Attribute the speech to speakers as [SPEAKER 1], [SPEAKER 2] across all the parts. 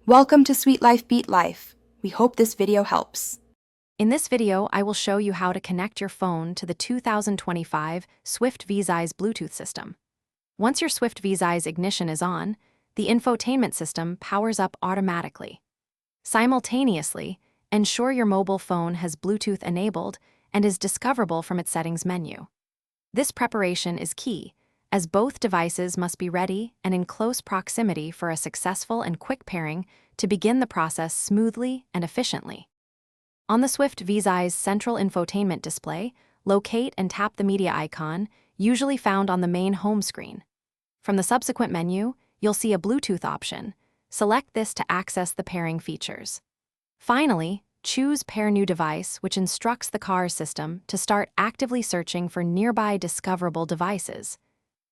[SPEAKER 1] Welcome to Sweet Life Beat Life. We hope this video helps.
[SPEAKER 2] In this video, I will show you how to connect your phone to the 2025 Swift VXI's Bluetooth system. Once your Swift VXI's ignition is on, the infotainment system powers up automatically. Simultaneously, ensure your mobile phone has Bluetooth enabled and is discoverable from its settings menu. This preparation is key, as both devices must be ready and in close proximity for a successful and quick pairing to begin the process smoothly and efficiently. On the Swift VXI's central infotainment display, locate and tap the media icon, usually found on the main home screen. From the subsequent menu, you'll see a Bluetooth option. Select this to access the pairing features. Finally, choose Pair New Device, which instructs the car's system to start actively searching for nearby discoverable devices.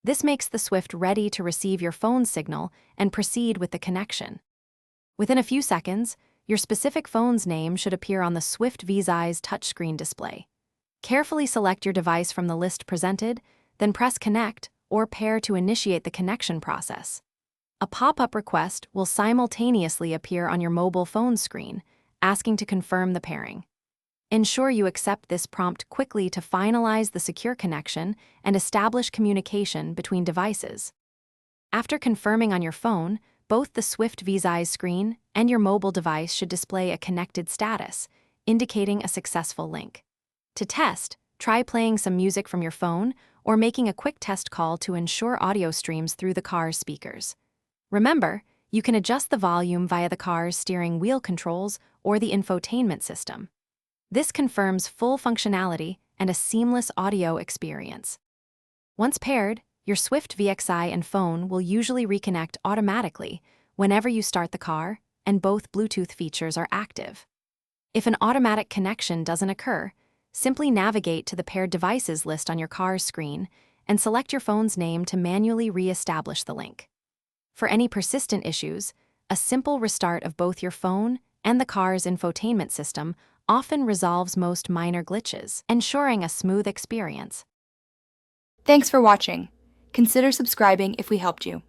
[SPEAKER 2] This makes the Swift ready to receive your phone's signal and proceed with the connection. Within a few seconds, your specific phone's name should appear on the Swift VXI's touchscreen display. Carefully select your device from the list presented, then press Connect or Pair to initiate the connection process. A pop-up request will simultaneously appear on your mobile phone screen, asking to confirm the pairing. Ensure you accept this prompt quickly to finalize the secure connection and establish communication between devices. After confirming on your phone, both the Swift VXI's screen and your mobile device should display a connected status, indicating a successful link. To test, try playing some music from your phone or making a quick test call to ensure audio streams through the car's speakers. Remember, you can adjust the volume via the car's steering wheel controls or the infotainment system. This confirms full functionality and a seamless audio experience. Once paired, your Swift VXI and phone will usually reconnect automatically whenever you start the car and both Bluetooth features are active. If an automatic connection doesn't occur, simply navigate to the paired devices list on your car's screen and select your phone's name to manually re-establish the link. For any persistent issues, a simple restart of both your phone and the car's infotainment system often resolves most minor glitches, ensuring a smooth experience.
[SPEAKER 1] Thanks for watching. Consider subscribing if we helped you.